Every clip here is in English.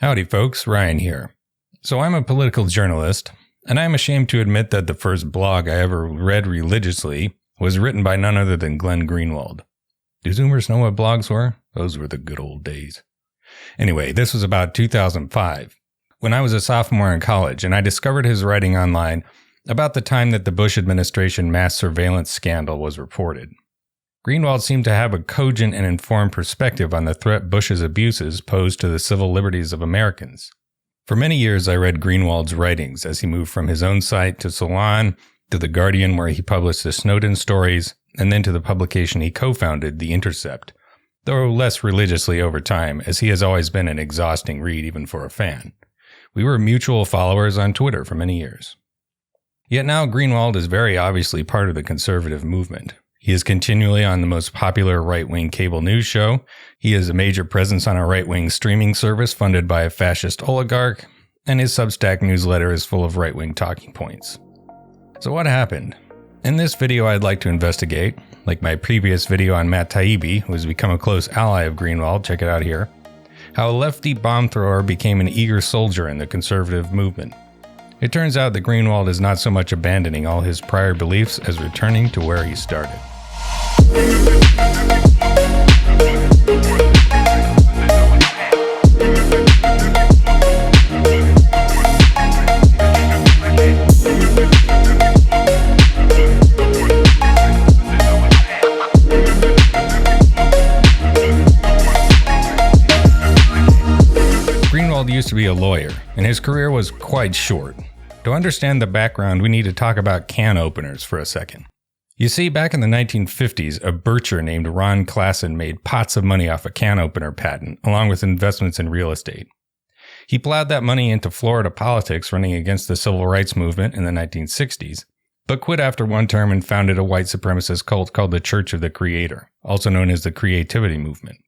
Howdy folks, Ryan here. So I'm a political journalist, and I'm ashamed to admit that the first blog I ever read religiously was written by none other than Glenn Greenwald. Do Zoomers know what blogs were? Those were the good old days. Anyway, this was about 2005, when I was a sophomore in college, and I discovered his writing online about the time that the Bush administration mass surveillance scandal was reported. Greenwald seemed to have a cogent and informed perspective on the threat Bush's abuses posed to the civil liberties of Americans. For many years, I read Greenwald's writings as he moved from his own site to Salon, to The Guardian, where he published the Snowden stories, and then to the publication he co-founded, The Intercept, though less religiously over time, as he has always been an exhausting read even for a fan. We were mutual followers on Twitter for many years. Yet now Greenwald is very obviously part of the conservative movement. He is continually on the most popular right-wing cable news show. He is a major presence on a right-wing streaming service funded by a fascist oligarch, and his Substack newsletter is full of right-wing talking points. So what happened? In this video, I'd like to investigate, like my previous video on Matt Taibbi, who has become a close ally of Greenwald, check it out here, how a lefty bomb thrower became an eager soldier in the conservative movement. It turns out that Greenwald is not so much abandoning all his prior beliefs as returning to where he started. Greenwald used to be a lawyer, and his career was quite short. To understand the background, we need to talk about can openers for a second. You see, back in the 1950s, a bircher named Ron Klassen made pots of money off a can opener patent, along with investments in real estate. He plowed that money into Florida politics, running against the civil rights movement in the 1960s, but quit after one term and founded a white supremacist cult called the Church of the Creator, also known as the Creativity Movement.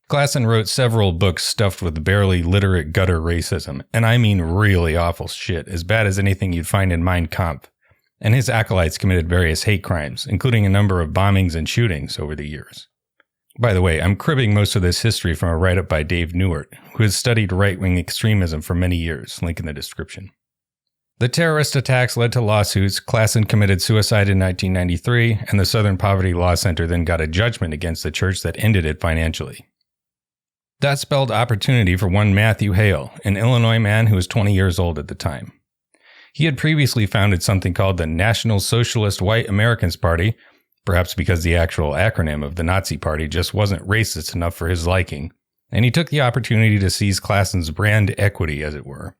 Klassen wrote several books stuffed with barely literate gutter racism, and I mean really awful shit, as bad as anything you'd find in Mein Kampf. And his acolytes committed various hate crimes, including a number of bombings and shootings over the years. By the way, I'm cribbing most of this history from a write-up by Dave Newart, who has studied right-wing extremism for many years, link in the description. The terrorist attacks led to lawsuits, Klassen committed suicide in 1993, and the Southern Poverty Law Center then got a judgment against the church that ended it financially. That spelled opportunity for one Matthew Hale, an Illinois man who was 20 years old at the time. He had previously founded something called the National Socialist White Americans Party, perhaps because the actual acronym of the Nazi Party just wasn't racist enough for his liking, and he took the opportunity to seize Klassen's brand equity, as it were.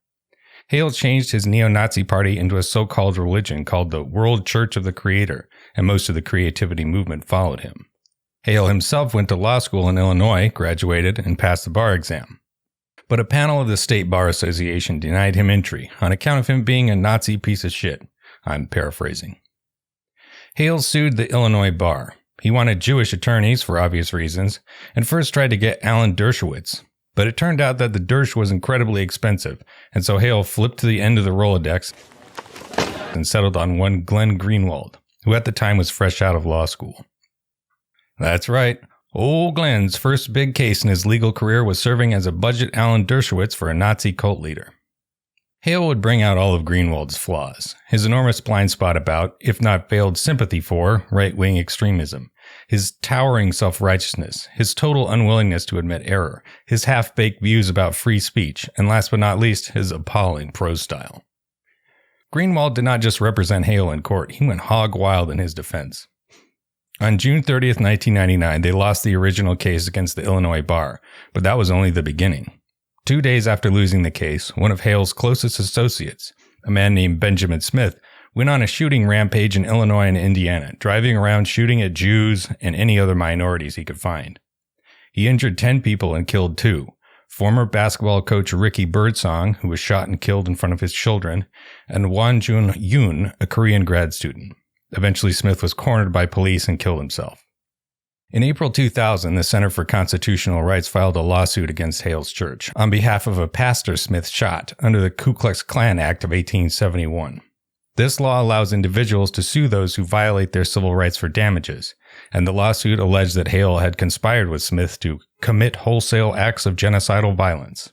Hale changed his neo-Nazi party into a so-called religion called the World Church of the Creator, and most of the creativity movement followed him. Hale himself went to law school in Illinois, graduated, and passed the bar exam. But a panel of the State Bar Association denied him entry on account of him being a Nazi piece of shit. I'm paraphrasing. Hale sued the Illinois bar. He wanted Jewish attorneys for obvious reasons, and first tried to get Alan Dershowitz. But it turned out that the Dersh was incredibly expensive, and so Hale flipped to the end of the Rolodex and settled on one Glenn Greenwald, who at the time was fresh out of law school. That's right. Old Glenn's first big case in his legal career was serving as a budget Alan Dershowitz for a Nazi cult leader. Hale would bring out all of Greenwald's flaws, his enormous blind spot about, if not failed sympathy for, right-wing extremism, his towering self-righteousness, his total unwillingness to admit error, his half-baked views about free speech, and last but not least, his appalling prose style. Greenwald did not just represent Hale in court, he went hog wild in his defense. On June 30th, 1999, they lost the original case against the Illinois bar, but that was only the beginning. 2 days after losing the case, one of Hale's closest associates, a man named Benjamin Smith, went on a shooting rampage in Illinois and Indiana, driving around shooting at Jews and any other minorities he could find. He injured 10 people and killed 2, former basketball coach Ricky Birdsong, who was shot and killed in front of his children, and Won Jun Yoon, a Korean grad student. Eventually, Smith was cornered by police and killed himself. In April 2000, the Center for Constitutional Rights filed a lawsuit against Hale's church on behalf of a pastor Smith shot under the Ku Klux Klan Act of 1871. This law allows individuals to sue those who violate their civil rights for damages, and the lawsuit alleged that Hale had conspired with Smith to commit wholesale acts of genocidal violence.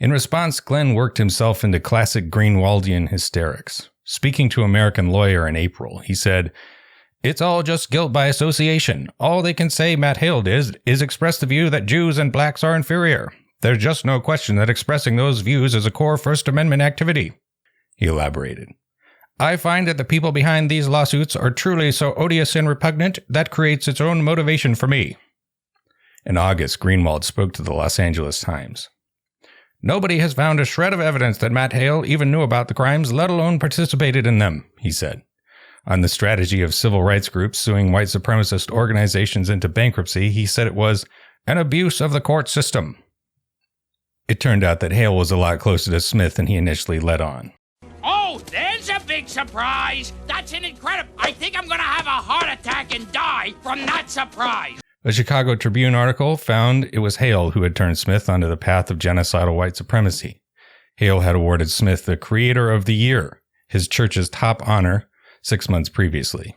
In response, Glenn worked himself into classic Greenwaldian hysterics. Speaking to American Lawyer in April, he said, "It's all just guilt by association. All they can say Matt Hale did is express the view that Jews and blacks are inferior. There's just no question that expressing those views is a core First Amendment activity." He elaborated, "I find that the people behind these lawsuits are truly so odious and repugnant that creates its own motivation for me." In August, Greenwald spoke to the Los Angeles Times. "Nobody has found a shred of evidence that Matt Hale even knew about the crimes, let alone participated in them," he said. On the strategy of civil rights groups suing white supremacist organizations into bankruptcy, he said it was an abuse of the court system. It turned out that Hale was a lot closer to Smith than he initially let on. "Oh, there's a big surprise! That's an incredible... I think I'm gonna have a heart attack and die from that surprise!" A Chicago Tribune article found it was Hale who had turned Smith onto the path of genocidal white supremacy. Hale had awarded Smith the Creator of the Year, his church's top honor, 6 months previously.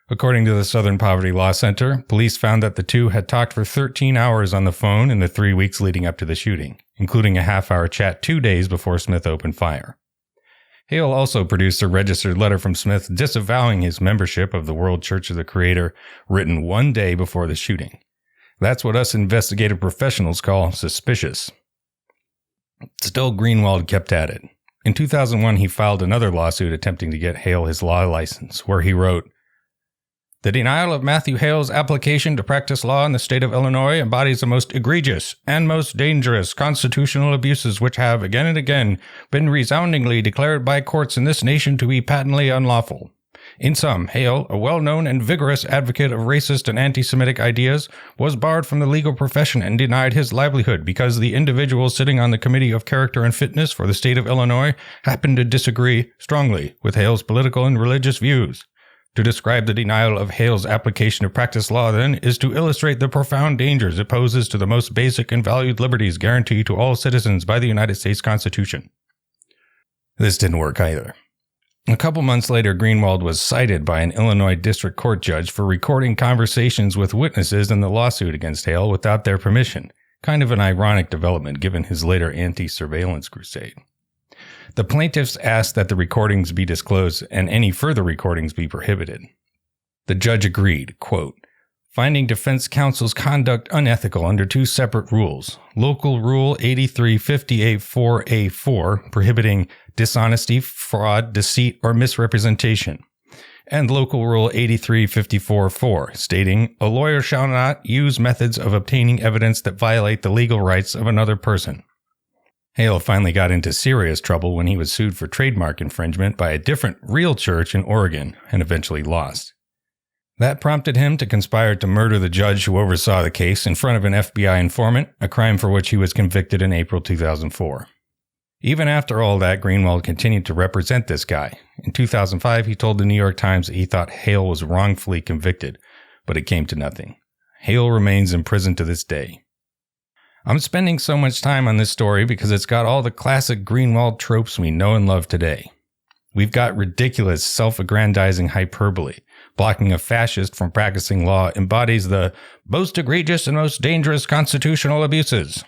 According to the Southern Poverty Law Center, police found that the two had talked for 13 hours on the phone in the 3 weeks leading up to the shooting, including a half-hour chat 2 days before Smith opened fire. Hale also produced a registered letter from Smith disavowing his membership of the World Church of the Creator, written 1 day before the shooting. That's what us investigative professionals call suspicious. Still, Greenwald kept at it. In 2001, he filed another lawsuit attempting to get Hale his law license, where he wrote, "The denial of Matthew Hale's application to practice law in the state of Illinois embodies the most egregious and most dangerous constitutional abuses which have again and again been resoundingly declared by courts in this nation to be patently unlawful. In sum, Hale, a well-known and vigorous advocate of racist and anti-Semitic ideas, was barred from the legal profession and denied his livelihood because the individuals sitting on the Committee of Character and Fitness for the state of Illinois happened to disagree strongly with Hale's political and religious views. To describe the denial of Hale's application of practice law, then, is to illustrate the profound dangers it poses to the most basic and valued liberties guaranteed to all citizens by the United States Constitution." This didn't work either. A couple months later, Greenwald was cited by an Illinois district court judge for recording conversations with witnesses in the lawsuit against Hale without their permission, kind of an ironic development given his later anti-surveillance crusade. The plaintiffs asked that the recordings be disclosed and any further recordings be prohibited. The judge agreed, quote, finding defense counsel's conduct unethical under two separate rules, Local Rule 8358-4A4, prohibiting dishonesty, fraud, deceit, or misrepresentation, and Local Rule 8354-4, stating, a lawyer shall not use methods of obtaining evidence that violate the legal rights of another person. Hale finally got into serious trouble when he was sued for trademark infringement by a different real church in Oregon and eventually lost. That prompted him to conspire to murder the judge who oversaw the case in front of an FBI informant, a crime for which he was convicted in April 2004. Even after all that, Greenwald continued to represent this guy. In 2005, he told the New York Times that he thought Hale was wrongfully convicted, but it came to nothing. Hale remains in prison to this day. I'm spending so much time on this story because it's got all the classic Greenwald tropes we know and love today. We've got ridiculous, self-aggrandizing hyperbole. Blocking a fascist from practicing law embodies the most egregious and most dangerous constitutional abuses.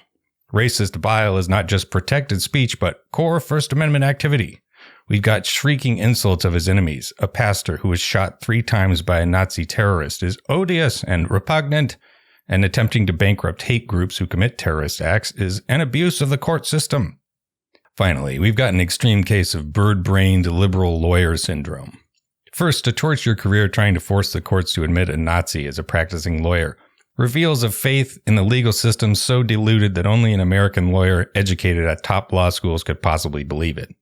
Racist bile is not just protected speech, but core First Amendment activity. We've got shrieking insults of his enemies. A pastor who was shot 3 times by a Nazi terrorist is odious and repugnant. And attempting to bankrupt hate groups who commit terrorist acts is an abuse of the court system. Finally, we've got an extreme case of bird-brained liberal lawyer syndrome. First, to torch your career trying to force the courts to admit a Nazi as a practicing lawyer reveals a faith in the legal system so diluted that only an American lawyer educated at top law schools could possibly believe it.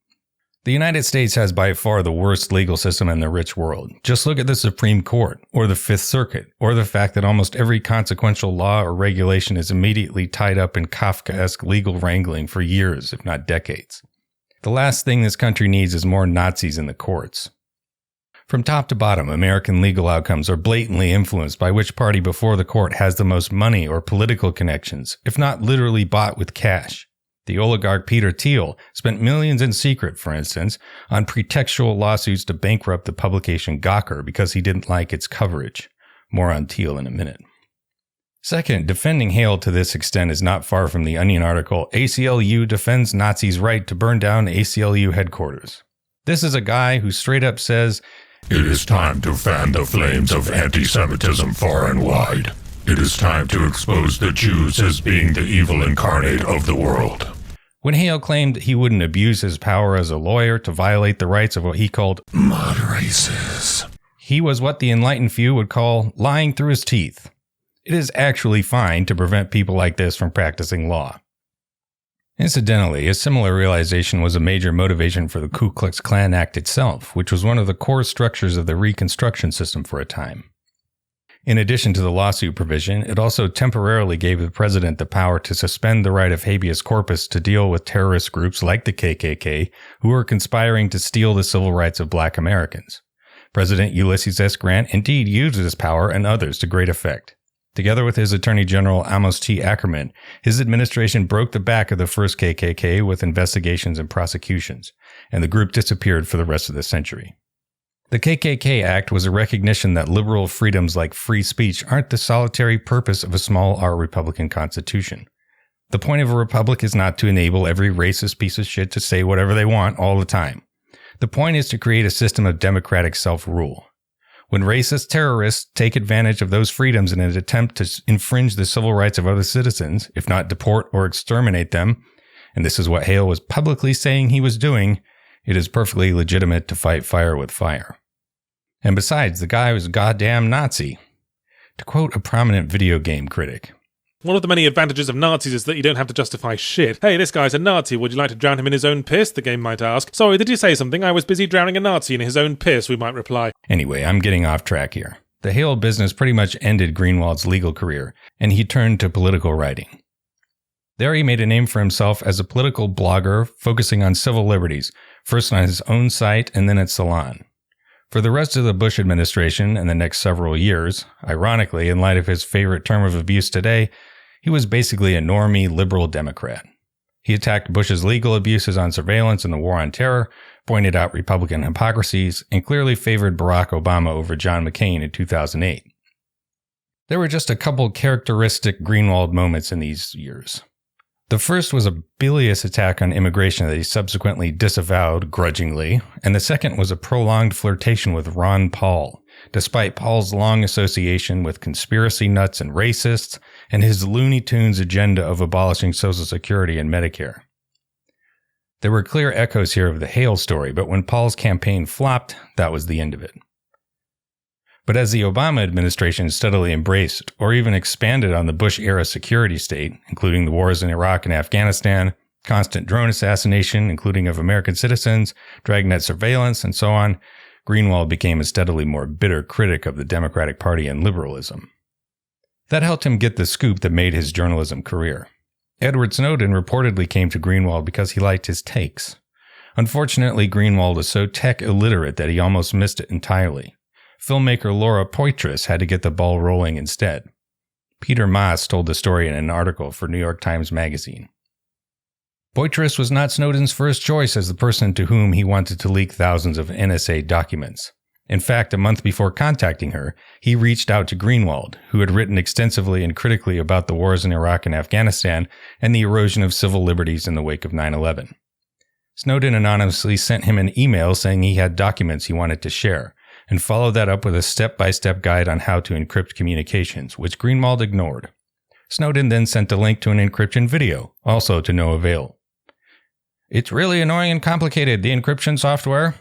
The United States has by far the worst legal system in the rich world. Just look at the Supreme Court, or the Fifth Circuit, or the fact that almost every consequential law or regulation is immediately tied up in Kafkaesque legal wrangling for years, if not decades. The last thing this country needs is more Nazis in the courts. From top to bottom, American legal outcomes are blatantly influenced by which party before the court has the most money or political connections, if not literally bought with cash. The oligarch Peter Thiel spent millions in secret, for instance, on pretextual lawsuits to bankrupt the publication Gawker because he didn't like its coverage. More on Thiel in a minute. Second, defending Hale to this extent is not far from the Onion article, ACLU defends Nazis' right to burn down ACLU headquarters. This is a guy who straight up says, "It is time to fan the flames of anti-Semitism far and wide. It is time to expose the Jews as being the evil incarnate of the world." When Hale claimed he wouldn't abuse his power as a lawyer to violate the rights of what he called mud races, he was what the enlightened few would call lying through his teeth. It is actually fine to prevent people like this from practicing law. Incidentally, a similar realization was a major motivation for the Ku Klux Klan Act itself, which was one of the core structures of the Reconstruction system for a time. In addition to the lawsuit provision, it also temporarily gave the president the power to suspend the right of habeas corpus to deal with terrorist groups like the KKK, who were conspiring to steal the civil rights of Black Americans. President Ulysses S. Grant indeed used this power and others to great effect. Together with his Attorney General Amos T. Ackerman, his administration broke the back of the first KKK with investigations and prosecutions, and the group disappeared for the rest of the century. The KKK Act was a recognition that liberal freedoms like free speech aren't the solitary purpose of a small R Republican constitution. The point of a republic is not to enable every racist piece of shit to say whatever they want all the time. The point is to create a system of democratic self-rule. When racist terrorists take advantage of those freedoms in an attempt to infringe the civil rights of other citizens, if not deport or exterminate them, and this is what Hale was publicly saying he was doing, it is perfectly legitimate to fight fire with fire. And besides, the guy was a goddamn Nazi. To quote a prominent video game critic, "One of the many advantages of Nazis is that you don't have to justify shit. Hey, this guy's a Nazi. Would you like to drown him in his own piss?" the game might ask. "Sorry, did you say something? I was busy drowning a Nazi in his own piss," we might reply. Anyway, I'm getting off track here. The Hale business pretty much ended Greenwald's legal career, and he turned to political writing. There he made a name for himself as a political blogger focusing on civil liberties, first on his own site and then at Salon. For the rest of the Bush administration and the next several years, ironically, in light of his favorite term of abuse today, he was basically a normie liberal Democrat. He attacked Bush's legal abuses on surveillance and the war on terror, pointed out Republican hypocrisies, and clearly favored Barack Obama over John McCain in 2008. There were just a couple characteristic Greenwald moments in these years. The first was a bilious attack on immigration that he subsequently disavowed grudgingly, and the second was a prolonged flirtation with Ron Paul, despite Paul's long association with conspiracy nuts and racists and his Looney Tunes agenda of abolishing Social Security and Medicare. There were clear echoes here of the Hale story, but when Paul's campaign flopped, that was the end of it. But as the Obama administration steadily embraced or even expanded on the Bush-era security state, including the wars in Iraq and Afghanistan, constant drone assassination, including of American citizens, dragnet surveillance, and so on, Greenwald became a steadily more bitter critic of the Democratic Party and liberalism. That helped him get the scoop that made his journalism career. Edward Snowden reportedly came to Greenwald because he liked his takes. Unfortunately, Greenwald was so tech illiterate that he almost missed it entirely. Filmmaker Laura Poitras had to get the ball rolling instead. Peter Maas told the story in an article for New York Times Magazine. Poitras was not Snowden's first choice as the person to whom he wanted to leak thousands of NSA documents. In fact, a month before contacting her, he reached out to Greenwald, who had written extensively and critically about the wars in Iraq and Afghanistan and the erosion of civil liberties in the wake of 9/11. Snowden anonymously sent him an email saying he had documents he wanted to share, and followed that up with a step-by-step guide on how to encrypt communications, which Greenwald ignored. Snowden then sent a link to an encryption video, also to no avail. "It's really annoying and complicated, the encryption software,"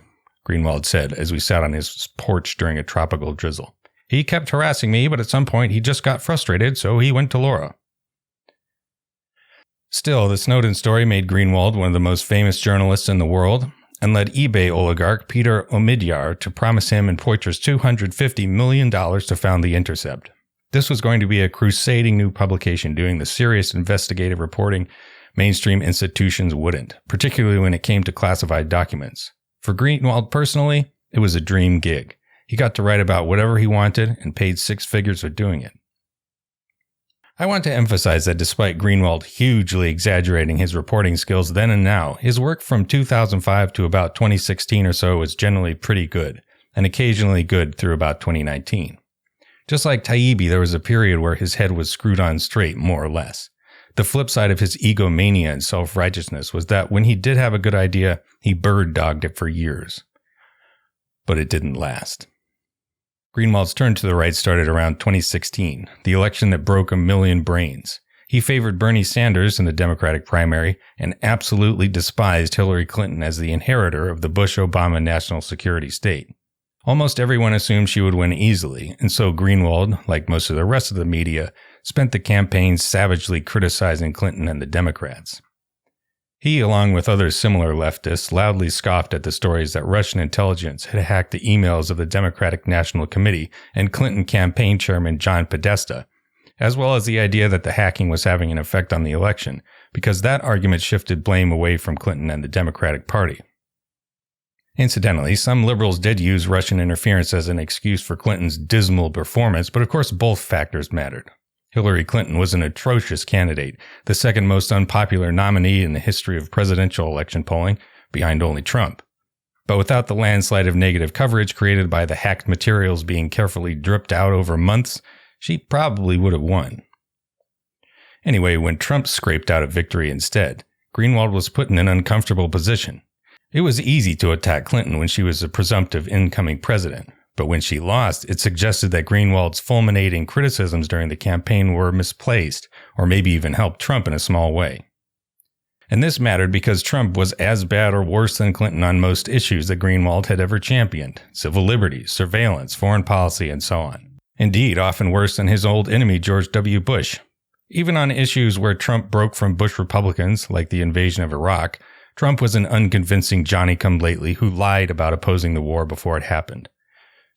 Greenwald said as we sat on his porch during a tropical drizzle. "He kept harassing me, but at some point he just got frustrated, so he went to Laura." Still, the Snowden story made Greenwald one of the most famous journalists in the world, and led eBay oligarch Peter Omidyar to promise him and Poitras $250 million to found The Intercept. This was going to be a crusading new publication doing the serious investigative reporting mainstream institutions wouldn't, particularly when it came to classified documents. For Greenwald personally, it was a dream gig. He got to write about whatever he wanted and paid six figures for doing it. I want to emphasize that despite Greenwald hugely exaggerating his reporting skills then and now, his work from 2005 to about 2016 or so was generally pretty good, and occasionally good through about 2019. Just like Taibbi, there was a period where his head was screwed on straight, more or less. The flip side of his egomania and self-righteousness was that when he did have a good idea, he bird-dogged it for years. But it didn't last. Greenwald's turn to the right started around 2016, the election that broke a million brains. He favored Bernie Sanders in the Democratic primary and absolutely despised Hillary Clinton as the inheritor of the Bush-Obama national security state. Almost everyone assumed she would win easily, and so Greenwald, like most of the rest of the media, spent the campaign savagely criticizing Clinton and the Democrats. He, along with other similar leftists, loudly scoffed at the stories that Russian intelligence had hacked the emails of the Democratic National Committee and Clinton campaign chairman John Podesta, as well as the idea that the hacking was having an effect on the election, because that argument shifted blame away from Clinton and the Democratic Party. Incidentally, some liberals did use Russian interference as an excuse for Clinton's dismal performance, but of course both factors mattered. Hillary Clinton was an atrocious candidate, the second most unpopular nominee in the history of presidential election polling, behind only Trump. But without the landslide of negative coverage created by the hacked materials being carefully dripped out over months, she probably would have won. Anyway, when Trump scraped out a victory instead, Greenwald was put in an uncomfortable position. It was easy to attack Clinton when she was a presumptive incoming president, but when she lost, it suggested that Greenwald's fulminating criticisms during the campaign were misplaced, or maybe even helped Trump in a small way. And this mattered because Trump was as bad or worse than Clinton on most issues that Greenwald had ever championed: civil liberties, surveillance, foreign policy, and so on. Indeed, often worse than his old enemy George W. Bush. Even on issues where Trump broke from Bush Republicans, like the invasion of Iraq, Trump was an unconvincing Johnny-come-lately who lied about opposing the war before it happened.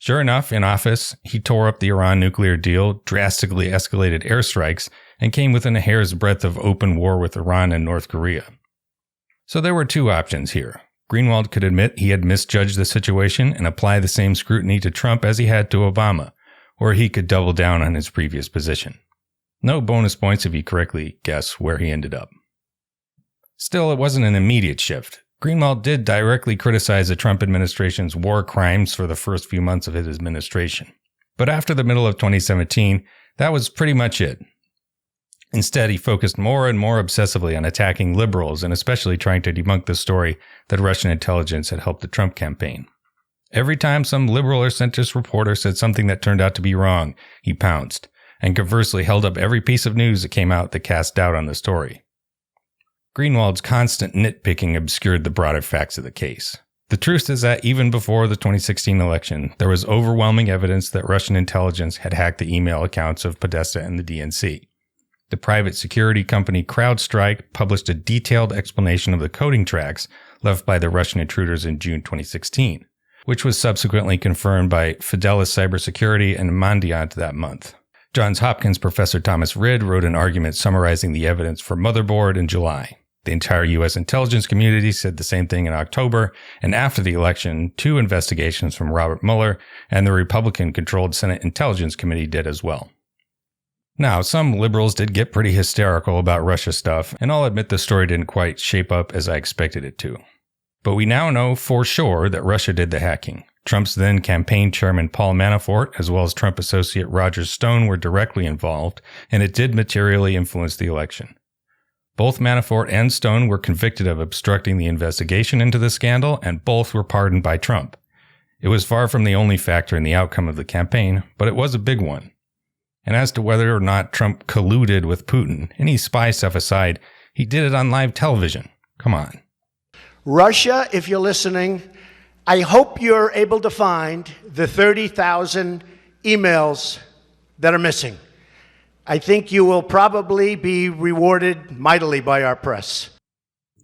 Sure enough, in office, he tore up the Iran nuclear deal, drastically escalated airstrikes, and came within a hair's breadth of open war with Iran and North Korea. So there were two options here. Greenwald could admit he had misjudged the situation and apply the same scrutiny to Trump as he had to Obama, or he could double down on his previous position. No bonus points if you correctly guess where he ended up. Still, it wasn't an immediate shift. Greenwald did directly criticize the Trump administration's war crimes for the first few months of his administration. But after the middle of 2017, that was pretty much it. Instead, he focused more and more obsessively on attacking liberals and especially trying to debunk the story that Russian intelligence had helped the Trump campaign. Every time some liberal or centrist reporter said something that turned out to be wrong, he pounced, and conversely held up every piece of news that came out that cast doubt on the story. Greenwald's constant nitpicking obscured the broader facts of the case. The truth is that even before the 2016 election, there was overwhelming evidence that Russian intelligence had hacked the email accounts of Podesta and the DNC. The private security company CrowdStrike published a detailed explanation of the coding tracks left by the Russian intruders in June 2016, which was subsequently confirmed by Fidelis Cybersecurity and Mandiant that month. Johns Hopkins professor Thomas Rid wrote an argument summarizing the evidence for Motherboard in July. The entire U.S. intelligence community said the same thing in October, and after the election, 2 investigations from Robert Mueller and the Republican-controlled Senate Intelligence Committee did as well. Now, some liberals did get pretty hysterical about Russia stuff, and I'll admit the story didn't quite shape up as I expected it to. But we now know for sure that Russia did the hacking. Trump's then campaign chairman Paul Manafort, as well as Trump associate Roger Stone, were directly involved, and it did materially influence the election. Both Manafort and Stone were convicted of obstructing the investigation into the scandal, and both were pardoned by Trump. It was far from the only factor in the outcome of the campaign, but it was a big one. And as to whether or not Trump colluded with Putin, any spy stuff aside, he did it on live television. Come on. Russia, if you're listening, I hope you're able to find the 30,000 emails that are missing. I think you will probably be rewarded mightily by our press.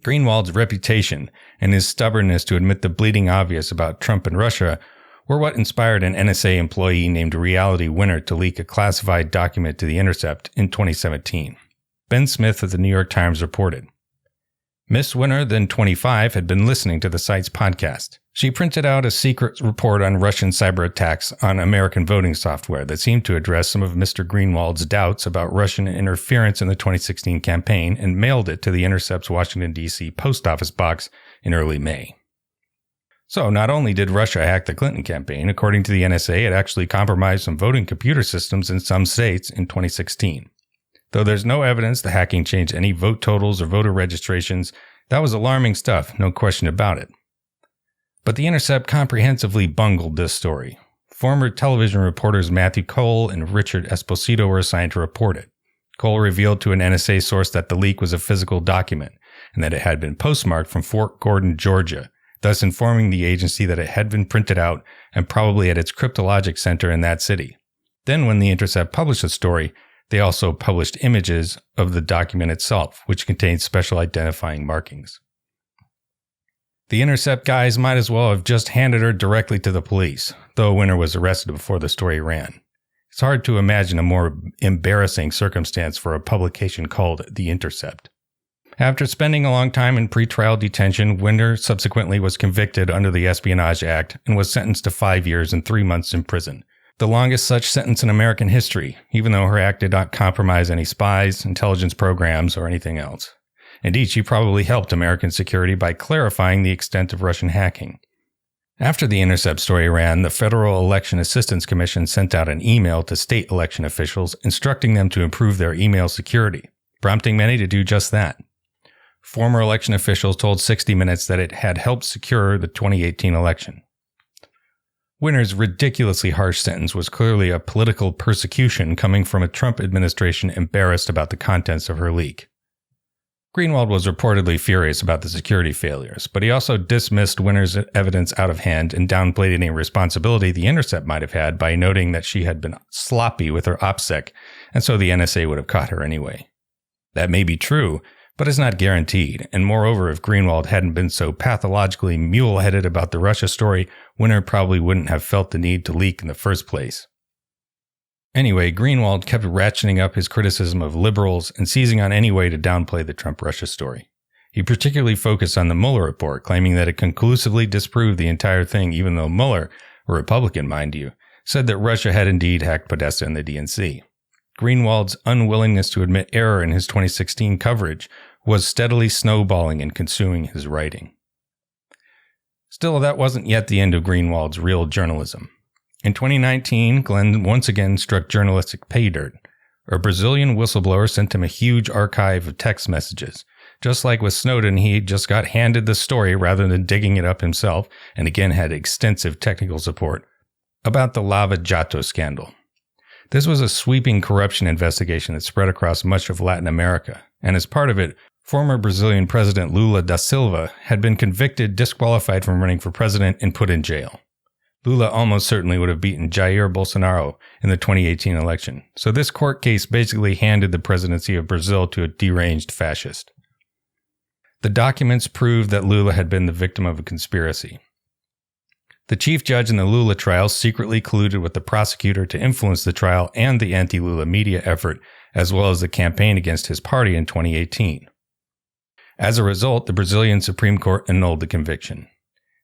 Greenwald's reputation and his stubbornness to admit the bleeding obvious about Trump and Russia were what inspired an NSA employee named Reality Winner to leak a classified document to The Intercept in 2017. Ben Smith of the New York Times reported, Miss Winner, then 25, had been listening to the site's podcast. She printed out a secret report on Russian cyber attacks on American voting software that seemed to address some of Mr. Greenwald's doubts about Russian interference in the 2016 campaign and mailed it to The Intercept's Washington, D.C. post office box in early May. So not only did Russia hack the Clinton campaign, according to the NSA, it actually compromised some voting computer systems in some states in 2016. Though there's no evidence the hacking changed any vote totals or voter registrations, that was alarming stuff, no question about it. But The Intercept comprehensively bungled this story. Former television reporters Matthew Cole and Richard Esposito were assigned to report it. Cole revealed to an NSA source that the leak was a physical document, and that it had been postmarked from Fort Gordon, Georgia, thus informing the agency that it had been printed out and probably at its cryptologic center in that city. Then when The Intercept published the story, they also published images of the document itself, which contained special identifying markings. The Intercept guys might as well have just handed her directly to the police, though Winner was arrested before the story ran. It's hard to imagine a more embarrassing circumstance for a publication called The Intercept. After spending a long time in pretrial detention, Winner subsequently was convicted under the Espionage Act and was sentenced to 5 years and 3 months in prison, the longest such sentence in American history, even though her act did not compromise any spies, intelligence programs, or anything else. Indeed, she probably helped American security by clarifying the extent of Russian hacking. After the Intercept story ran, the Federal Election Assistance Commission sent out an email to state election officials instructing them to improve their email security, prompting many to do just that. Former election officials told 60 Minutes that it had helped secure the 2018 election. Winner's ridiculously harsh sentence was clearly a political persecution coming from a Trump administration embarrassed about the contents of her leak. Greenwald was reportedly furious about the security failures, but he also dismissed Winner's evidence out of hand and downplayed any responsibility The Intercept might have had by noting that she had been sloppy with her OPSEC, and so the NSA would have caught her anyway. That may be true, but it's not guaranteed, and moreover, if Greenwald hadn't been so pathologically mule-headed about the Russia story, Winner probably wouldn't have felt the need to leak in the first place. Anyway, Greenwald kept ratcheting up his criticism of liberals and seizing on any way to downplay the Trump-Russia story. He particularly focused on the Mueller report, claiming that it conclusively disproved the entire thing, even though Mueller, a Republican mind you, said that Russia had indeed hacked Podesta and the DNC. Greenwald's unwillingness to admit error in his 2016 coverage was steadily snowballing and consuming his writing. Still, that wasn't yet the end of Greenwald's real journalism. In 2019, Glenn once again struck journalistic pay dirt. A Brazilian whistleblower sent him a huge archive of text messages. Just like with Snowden, he just got handed the story rather than digging it up himself, and again had extensive technical support, about the Lava Jato scandal. This was a sweeping corruption investigation that spread across much of Latin America, and as part of it, former Brazilian President Lula da Silva had been convicted, disqualified from running for president, and put in jail. Lula almost certainly would have beaten Jair Bolsonaro in the 2018 election, so this court case basically handed the presidency of Brazil to a deranged fascist. The documents proved that Lula had been the victim of a conspiracy. The chief judge in the Lula trial secretly colluded with the prosecutor to influence the trial and the anti-Lula media effort, as well as the campaign against his party in 2018. As a result, the Brazilian Supreme Court annulled the conviction.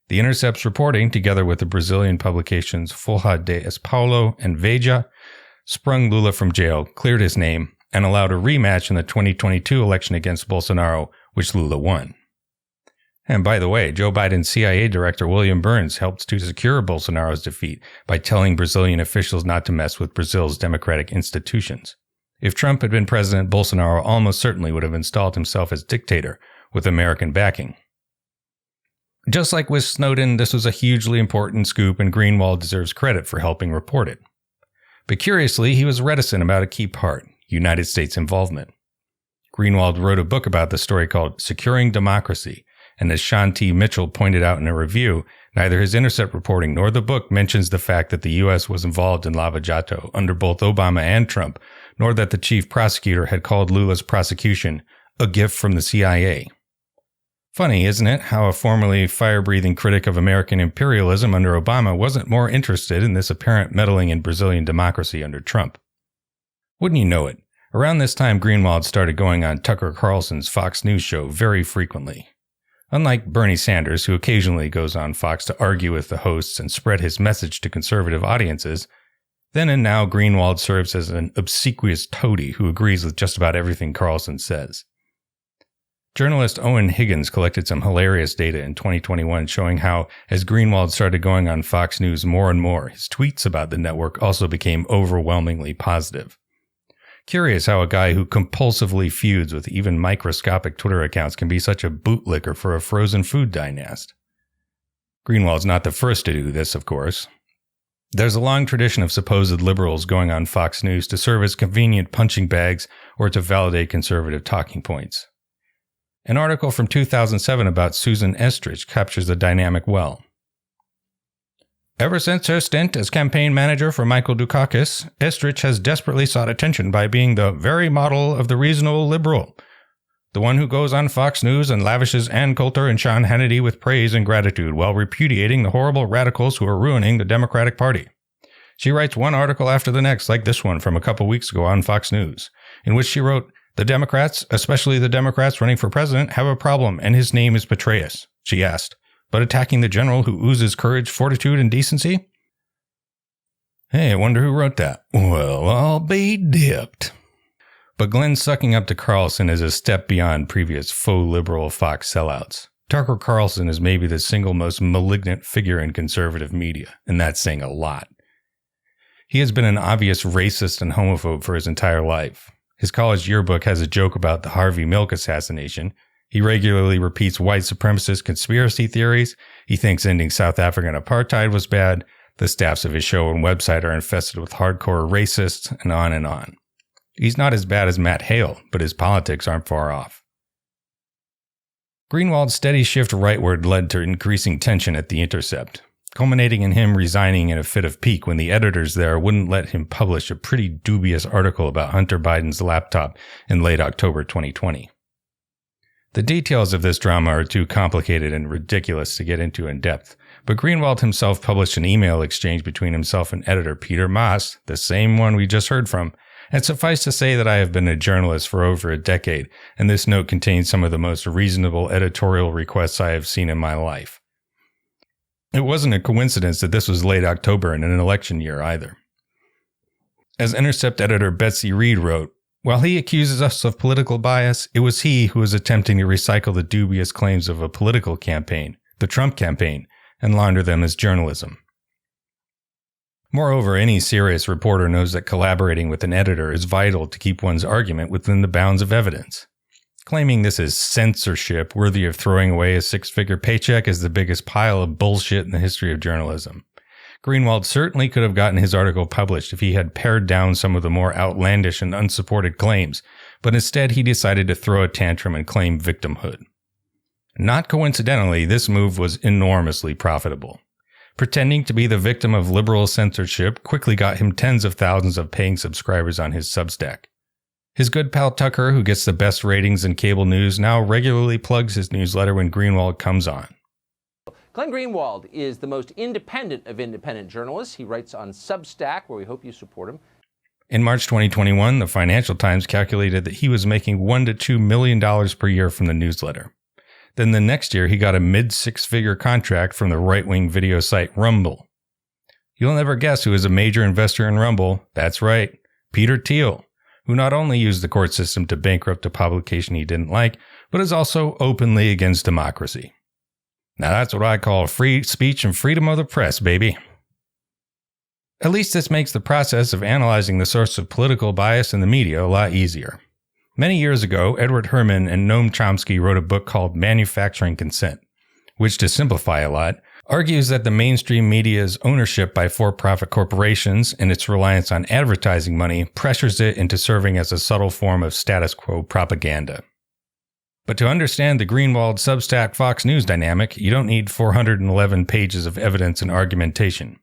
The Intercept's reporting, together with the Brazilian publications Folha de São Paulo and Veja, sprung Lula from jail, cleared his name, and allowed a rematch in the 2022 election against Bolsonaro, which Lula won. And by the way, Joe Biden's CIA director William Burns helped to secure Bolsonaro's defeat by telling Brazilian officials not to mess with Brazil's democratic institutions. If Trump had been president, Bolsonaro almost certainly would have installed himself as dictator with American backing. Just like with Snowden, this was a hugely important scoop, and Greenwald deserves credit for helping report it. But curiously, he was reticent about a key part: United States involvement. Greenwald wrote a book about the story called Securing Democracy, and as Sean T. Mitchell pointed out in a review, neither his Intercept reporting nor the book mentions the fact that the U.S. was involved in Lava Jato under both Obama and Trump, nor that the chief prosecutor had called Lula's prosecution a gift from the CIA. Funny, isn't it, how a formerly fire-breathing critic of American imperialism under Obama wasn't more interested in this apparent meddling in Brazilian democracy under Trump? Wouldn't you know it, around this time Greenwald started going on Tucker Carlson's Fox News show very frequently. Unlike Bernie Sanders, who occasionally goes on Fox to argue with the hosts and spread his message to conservative audiences, then and now Greenwald serves as an obsequious toady who agrees with just about everything Carlson says. Journalist Owen Higgins collected some hilarious data in 2021 showing how, as Greenwald started going on Fox News more and more, his tweets about the network also became overwhelmingly positive. Curious how a guy who compulsively feuds with even microscopic Twitter accounts can be such a bootlicker for a frozen food dynast. Greenwald's not the first to do this, of course. There's a long tradition of supposed liberals going on Fox News to serve as convenient punching bags or to validate conservative talking points. An article from 2007 about Susan Estrich captures the dynamic well. Ever since her stint as campaign manager for Michael Dukakis, Estrich has desperately sought attention by being the very model of the reasonable liberal, the one who goes on Fox News and lavishes Ann Coulter and Sean Hannity with praise and gratitude while repudiating the horrible radicals who are ruining the Democratic Party. She writes one article after the next, like this one from a couple weeks ago on Fox News, in which she wrote, "The Democrats, especially the Democrats running for president, have a problem, and his name is Petraeus," she asked. "But attacking the general who oozes courage, fortitude, and decency?" Hey, I wonder who wrote that. Well, I'll be dipped. But Glenn sucking up to Carlson is a step beyond previous faux liberal Fox sellouts. Tucker Carlson is maybe the single most malignant figure in conservative media, and that's saying a lot. He has been an obvious racist and homophobe for his entire life. His college yearbook has a joke about the Harvey Milk assassination. He regularly repeats white supremacist conspiracy theories. He thinks ending South African apartheid was bad. The staffs of his show and website are infested with hardcore racists, and on and on. He's not as bad as Matt Hale, but his politics aren't far off. Greenwald's steady shift rightward led to increasing tension at The Intercept, culminating in him resigning in a fit of pique when the editors there wouldn't let him publish a pretty dubious article about Hunter Biden's laptop in late October 2020. The details of this drama are too complicated and ridiculous to get into in depth, but Greenwald himself published an email exchange between himself and editor Peter Maas, the same one we just heard from, and suffice to say that I have been a journalist for over a decade, and this note contains some of the most reasonable editorial requests I have seen in my life. It wasn't a coincidence that this was late October in an election year either. As Intercept editor Betsy Reed wrote, "While he accuses us of political bias, it was he who was attempting to recycle the dubious claims of a political campaign, the Trump campaign, and launder them as journalism." Moreover, any serious reporter knows that collaborating with an editor is vital to keep one's argument within the bounds of evidence. Claiming this is censorship worthy of throwing away a six-figure paycheck is the biggest pile of bullshit in the history of journalism. Greenwald certainly could have gotten his article published if he had pared down some of the more outlandish and unsupported claims, but instead he decided to throw a tantrum and claim victimhood. Not coincidentally, this move was enormously profitable. Pretending to be the victim of liberal censorship quickly got him tens of thousands of paying subscribers on his Substack. His good pal Tucker, who gets the best ratings in cable news, now regularly plugs his newsletter when Greenwald comes on. Glenn Greenwald is the most independent of independent journalists. He writes on Substack, where we hope you support him. In March 2021, the Financial Times calculated that he was making $1 to $2 million per year from the newsletter. Then the next year, he got a mid-six-figure contract from the right-wing video site Rumble. You'll never guess who is a major investor in Rumble. That's right, Peter Thiel, who not only used the court system to bankrupt a publication he didn't like, but is also openly against democracy. Now that's what I call free speech and freedom of the press, baby. At least this makes the process of analyzing the source of political bias in the media a lot easier. Many years ago, Edward Herman and Noam Chomsky wrote a book called Manufacturing Consent, which, to simplify a lot, argues that the mainstream media's ownership by for-profit corporations and its reliance on advertising money pressures it into serving as a subtle form of status quo propaganda. But to understand the Greenwald Substack Fox News dynamic, you don't need 411 pages of evidence and argumentation.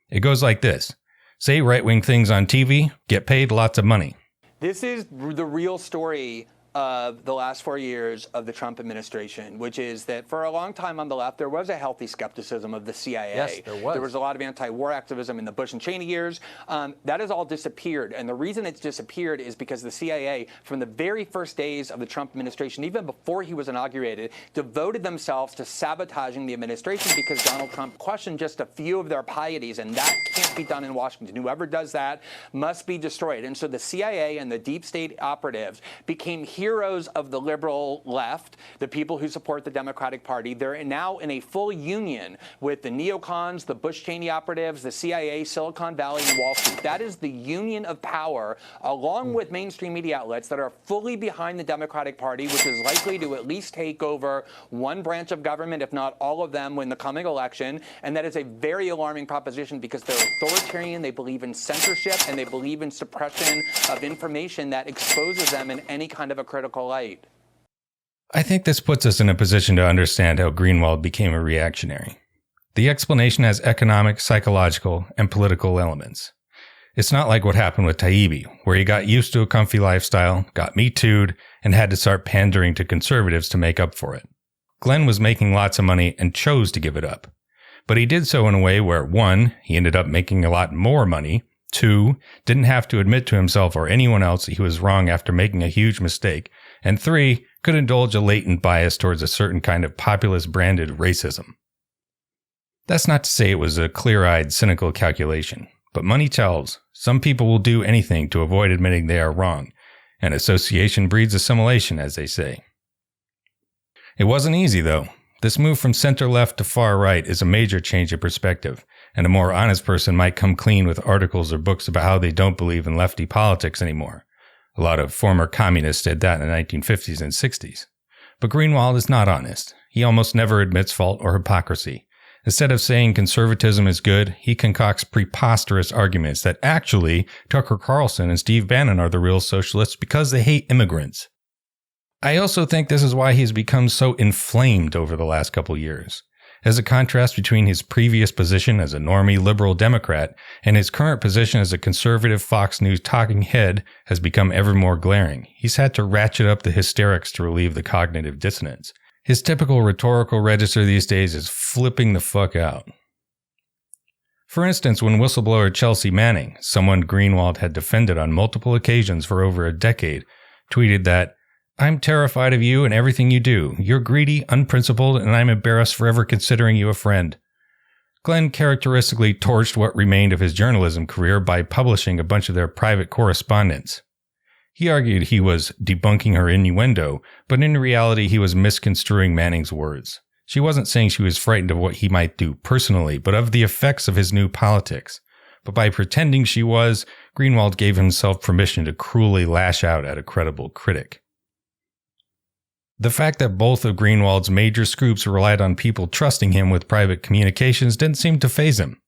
It goes like this. Say right-wing things on TV, get paid lots of money. This is the real story of the last 4 years of the Trump administration, which is that for a long time on the left, there was a healthy skepticism of the CIA. Yes, there was. There was a lot of anti-war activism in the Bush and Cheney years. That has all disappeared. And the reason it's disappeared is because the CIA, from the very first days of the Trump administration, even before he was inaugurated, devoted themselves to sabotaging the administration because Donald Trump questioned just a few of their pieties, and that can't be done in Washington. Whoever does that must be destroyed. And so the CIA and the deep state operatives became heroes heroes of the liberal left, the people who support the Democratic Party. They're now in a full union with the neocons, the Bush-Cheney operatives, the CIA, Silicon Valley, and Wall Street. That is the union of power, along with mainstream media outlets that are fully behind the Democratic Party, which is likely to at least take over one branch of government, if not all of them, in the coming election. And that is a very alarming proposition because they're authoritarian, they believe in censorship, and they believe in suppression of information that exposes them in any kind of a critical light. I think this puts us in a position to understand how Greenwald became a reactionary. The explanation has economic, psychological, and political elements. It's not like what happened with Taibbi, where he got used to a comfy lifestyle, got Me Too'd, and had to start pandering to conservatives to make up for it. Glenn was making lots of money and chose to give it up. But he did so in a way where 1, he ended up making a lot more money, 2, didn't have to admit to himself or anyone else that he was wrong after making a huge mistake, and 3, could indulge a latent bias towards a certain kind of populist-branded racism. That's not to say it was a clear-eyed, cynical calculation, but money tells. Some people will do anything to avoid admitting they are wrong, and association breeds assimilation, as they say. It wasn't easy, though. This move from center-left to far-right is a major change of perspective, and a more honest person might come clean with articles or books about how they don't believe in lefty politics anymore. A lot of former communists did that in the 1950s and 60s. But Greenwald is not honest. He almost never admits fault or hypocrisy. Instead of saying conservatism is good, he concocts preposterous arguments that actually Tucker Carlson and Steve Bannon are the real socialists because they hate immigrants. I also think this is why he's become so inflamed over the last couple years. As a contrast between his previous position as a normie liberal Democrat and his current position as a conservative Fox News talking head has become ever more glaring. He's had to ratchet up the hysterics to relieve the cognitive dissonance. His typical rhetorical register these days is flipping the fuck out. For instance, when whistleblower Chelsea Manning, someone Greenwald had defended on multiple occasions for over a decade, tweeted that, "I'm terrified of you and everything you do. You're greedy, unprincipled, and I'm embarrassed for ever considering you a friend." Glenn characteristically torched what remained of his journalism career by publishing a bunch of their private correspondence. He argued he was debunking her innuendo, but in reality he was misconstruing Manning's words. She wasn't saying she was frightened of what he might do personally, but of the effects of his new politics. But by pretending she was, Greenwald gave himself permission to cruelly lash out at a credible critic. The fact that both of Greenwald's major scoops relied on people trusting him with private communications didn't seem to faze him.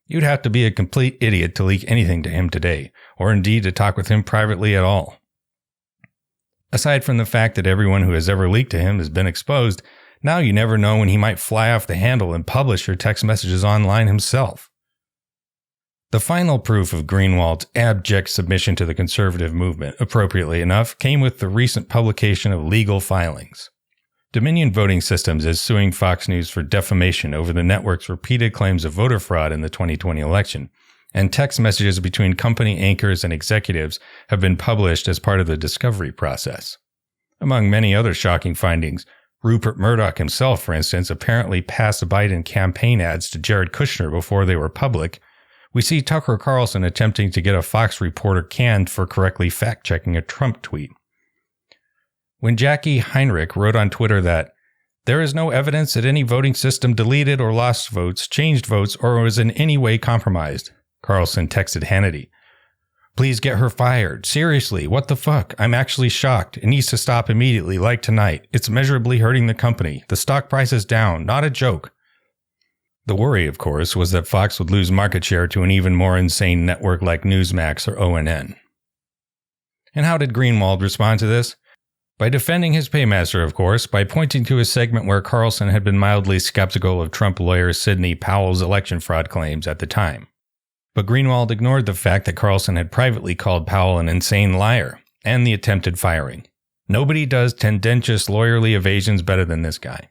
You'd have to be a complete idiot to leak anything to him today, or indeed to talk with him privately at all. Aside from the fact that everyone who has ever leaked to him has been exposed, now you never know when he might fly off the handle and publish your text messages online himself. The final proof of Greenwald's abject submission to the conservative movement, appropriately enough, came with the recent publication of legal filings. Dominion Voting Systems is suing Fox News for defamation over the network's repeated claims of voter fraud in the 2020 election, and text messages between company anchors and executives have been published as part of the discovery process. Among many other shocking findings, Rupert Murdoch himself, for instance, apparently passed Biden campaign ads to Jared Kushner before they were public. We see Tucker Carlson attempting to get a Fox reporter canned for correctly fact-checking a Trump tweet. When Jackie Heinrich wrote on Twitter that, "There is no evidence that any voting system deleted or lost votes, changed votes, or was in any way compromised," Carlson texted Hannity, "Please get her fired. Seriously, what the fuck? I'm actually shocked. It needs to stop immediately, like tonight. It's measurably hurting the company. The stock price is down. Not a joke." The worry, of course, was that Fox would lose market share to an even more insane network like Newsmax or ONN. And how did Greenwald respond to this? By defending his paymaster, of course, by pointing to a segment where Carlson had been mildly skeptical of Trump lawyer Sidney Powell's election fraud claims at the time. But Greenwald ignored the fact that Carlson had privately called Powell an insane liar, and the attempted firing. Nobody does tendentious lawyerly evasions better than this guy.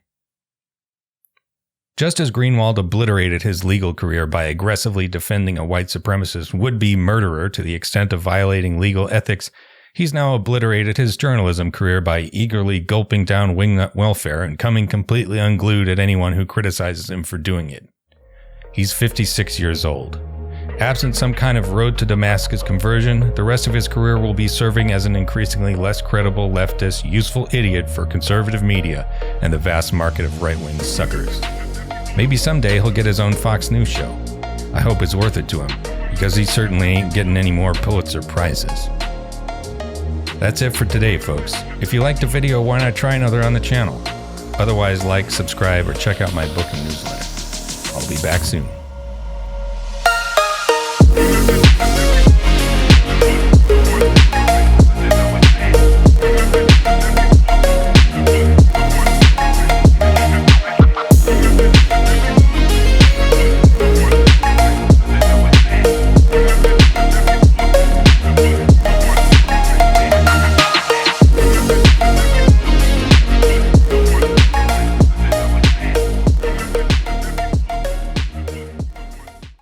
Just as Greenwald obliterated his legal career by aggressively defending a white supremacist would-be murderer to the extent of violating legal ethics, he's now obliterated his journalism career by eagerly gulping down wingnut welfare and coming completely unglued at anyone who criticizes him for doing it. He's 56 years old. Absent some kind of road to Damascus conversion, the rest of his career will be serving as an increasingly less credible leftist, useful idiot for conservative media and the vast market of right-wing suckers. Maybe someday he'll get his own Fox News show. I hope it's worth it to him, because he certainly ain't getting any more Pulitzer Prizes. That's it for today, folks. If you liked the video, why not try another on the channel? Otherwise, like, subscribe, or check out my book and newsletter. I'll be back soon.